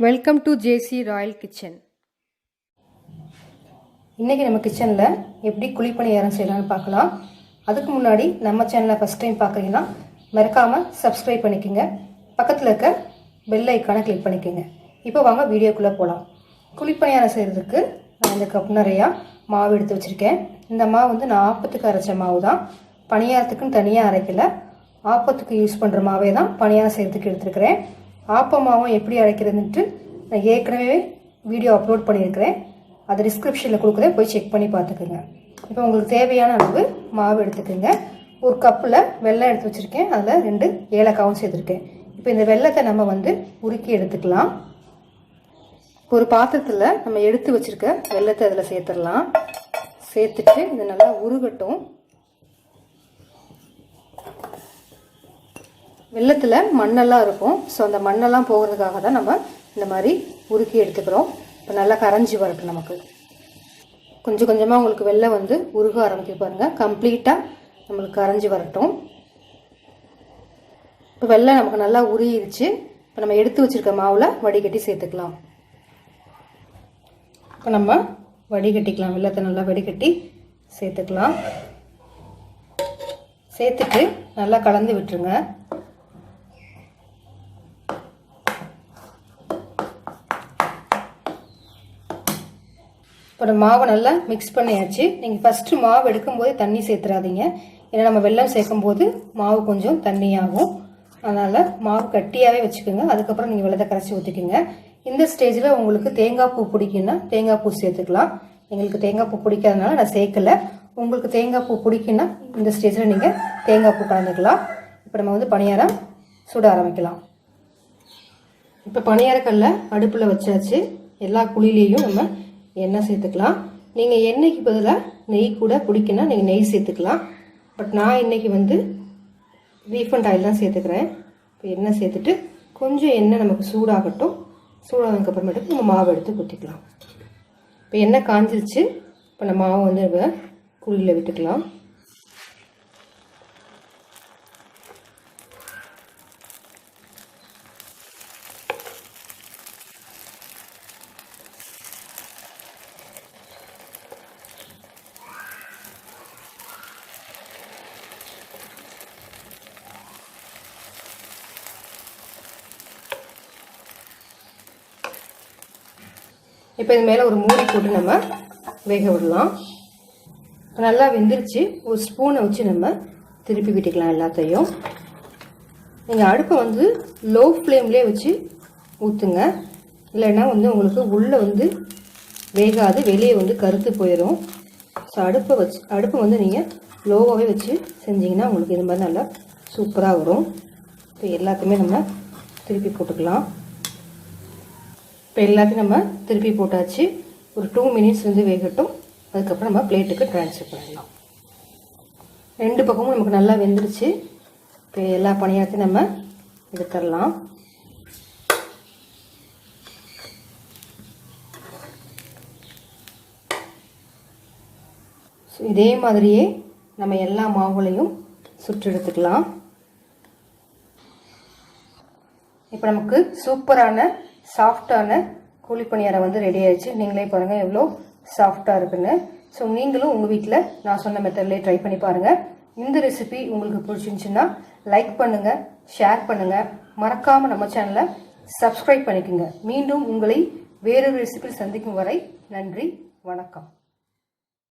Welcome to JC royal kitchen. இன்றைக்கி நம்ம கிச்சனில் எப்படி குழிப்பணியாரம் செய்யலாம்னு பார்க்கலாம். அதுக்கு முன்னாடி நம்ம சேனலை ஃபஸ்ட் டைம் பார்க்குறீங்கன்னா மறக்காமல் சப்ஸ்கிரைப் பண்ணிக்கோங்க. பக்கத்தில் இருக்க பெல் ஐக்கானை கிளிக் பண்ணிக்கோங்க. இப்போ வாங்க வீடியோக்குள்ளே போகலாம். குழிப்பணியாரம் செய்கிறதுக்கு நான் இந்த கப் நிறையா மாவு எடுத்து வச்சுருக்கேன். இந்த மாவு வந்து நான் ஆப்பத்துக்கு அரைச்ச மாவு தான், பணியாரத்துக்குன்னு தனியாக அரைக்கலை. ஆப்பத்துக்கு யூஸ் பண்ணுற மாவே தான் பணியாரம் செய்கிறதுக்கு எடுத்துருக்கிறேன். ஆப்ப மாவும் எப்படி அரைக்கிறதுன்ட்டு நான் ஏற்கனவே வீடியோ அப்லோட் பண்ணியிருக்கிறேன். அது டிஸ்கிரிப்ஷனில் கொடுக்குறேன், போய் செக் பண்ணி பார்த்துக்குங்க. இப்போ உங்களுக்கு தேவையான அளவு மாவு எடுத்துக்கோங்க. ஒரு கப்பில் வெல்லம் எடுத்து வச்சுருக்கேன், அதில் 2 ஏலக்காவும் சேர்த்துருக்கேன். இப்போ இந்த வெல்லத்தை நம்ம வந்து உருக்கி எடுத்துக்கலாம். ஒரு பாத்திரத்தில் நம்ம எடுத்து வச்சுருக்க வெல்லத்தை அதில் சேர்த்துடலாம். சேர்த்துட்டு இது நல்லா உருகட்டும். வெல்லத்தில் மண்ணெல்லாம் இருக்கும், ஸோ அந்த மண்ணெல்லாம் போகிறதுக்காக தான் நம்ம இந்த மாதிரி உருக்கி எடுத்துக்கிறோம். இப்போ நல்லா கரைஞ்சி வரட்டும். நமக்கு கொஞ்சம் கொஞ்சமாக உங்களுக்கு வெல்லம் வந்து உருக ஆரம்பிக்க பாருங்கள். கம்ப்ளீட்டாக நம்மளுக்கு கரைஞ்சி வரட்டும். இப்போ வெல்லம் நமக்கு நல்லா உருகிடுச்சு. இப்போ நம்ம எடுத்து வச்சுருக்க மாவில் வடிகட்டி சேர்த்துக்கலாம். இப்போ நம்ம வடிகட்டிக்கலாம். வெல்லத்தை நல்லா வடிகட்டி சேர்த்துக்கலாம். சேர்த்துட்டு நல்லா கலந்து விட்டுருங்க. இப்போ மாவை நல்லா மிக்ஸ் பண்ணியாச்சு. நீங்கள் ஃபஸ்ட்டு மாவு எடுக்கும்போது தண்ணி சேர்த்துறாதீங்க, ஏன்னா நம்ம வெல்லம் சேர்க்கும்போது மாவு கொஞ்சம் தண்ணியாகும். அதனால் மாவு கட்டியாகவே வச்சுக்கோங்க. அதுக்கப்புறம் நீங்கள் வெல்லத்தை கரைச்சி ஊற்றிக்கோங்க. இந்த ஸ்டேஜில் உங்களுக்கு தேங்காய் பூ பிடிக்குன்னா தேங்காய் பூ சேர்த்துக்கலாம். எங்களுக்கு தேங்காய் பூ பிடிக்காதனால நான் சேர்க்கலை. உங்களுக்கு தேங்காய் பூ பிடிக்குன்னா இந்த ஸ்டேஜில் நீங்கள் தேங்காய் பூ கலந்துக்கலாம். இப்போ நம்ம வந்து பணியாரம் சுட ஆரம்பிக்கலாம். இப்போ பணியாரக்கல்ல அடுப்பில் வச்சாச்சு. எல்லா குழிலையும் நம்ம எண்ணெய் சேர்த்துக்கலாம். நீங்கள் எண்ணெய்க்கு பதிலாக நெய் கூட பிடிக்குன்னா நீங்கள் நெய் சேர்த்துக்கலாம். பட் நான் இன்றைக்கி வந்து ரீஃபண்ட் ஆயில் தான் சேர்த்துக்கிறேன். இப்போ எண்ணெய் சேர்த்துட்டு கொஞ்சம் எண்ணெய் நமக்கு சூடாகட்டும். சூடானதுக்கப்புறமேட்டு நம்ம மாவு எடுத்து ஊற்றிக்கலாம். இப்போ எண்ணெய் காஞ்சிருச்சு. இப்போ நம்ம மாவை வந்து குழியில் விட்டுக்கலாம். இப்போ இது மேலே ஒரு மூடி போட்டு நம்ம வேக விடலாம். இப்போ நல்லா வெந்துருச்சு. ஒரு ஸ்பூனை வச்சு நம்ம திருப்பி விட்டுக்கலாம் எல்லாத்தையும். நீங்கள் அடுப்பை வந்து லோ ஃப்ளேம்லேயே வச்சு ஊற்றுங்க, இல்லைன்னா வந்து உங்களுக்கு உள்ளே வந்து வேகாது, வெளியே வந்து கருத்து போயிடும். ஸோ அடுப்பை வந்து நீங்கள் லோவாகவே வச்சு செஞ்சிங்கன்னா உங்களுக்கு இது மாதிரி நல்லா சூப்பராக வரும். இப்போ எல்லாத்தையுமே நம்ம திருப்பி போட்டுக்கலாம். இப்போ எல்லாத்தையும் நம்ம திருப்பி போட்டாச்சு. ஒரு 2 மினிட்ஸ் வந்து வேகட்டும். அதுக்கப்புறம் நம்ம பிளேட்டுக்கு ட்ரான்ஸ்ஃபர் பண்ணிடலாம். 2 பக்கமும் நமக்கு நல்லா வெந்துருச்சு. இப்போ எல்லா பணியாரத்தையும் நம்ம எடுத்துடலாம். இதே மாதிரியே நம்ம எல்லா மாவுகளையும் சுட்டு எடுத்துக்கலாம். இப்போ நமக்கு சூப்பரான சாஃப்டான குழிப்பணியாரம் வந்து ரெடி ஆயிடுச்சு. நீங்களே பாருங்கள் எவ்வளோ சாஃப்டாக இருக்குன்னு. ஸோ நீங்களும் உங்கள் வீட்டில் நான் சொன்ன மெத்தட்லேயே ட்ரை பண்ணி பாருங்கள். இந்த ரெசிபி உங்களுக்கு பிடிச்சிருந்துச்சுன்னா லைக் பண்ணுங்கள், ஷேர் பண்ணுங்கள், மறக்காமல் நம்ம சேனலை சப்ஸ்கிரைப் பண்ணிக்கோங்க. மீண்டும் உங்களை வேறொரு ரெசிபியில் சந்திக்கும் வரை நன்றி, வணக்கம்.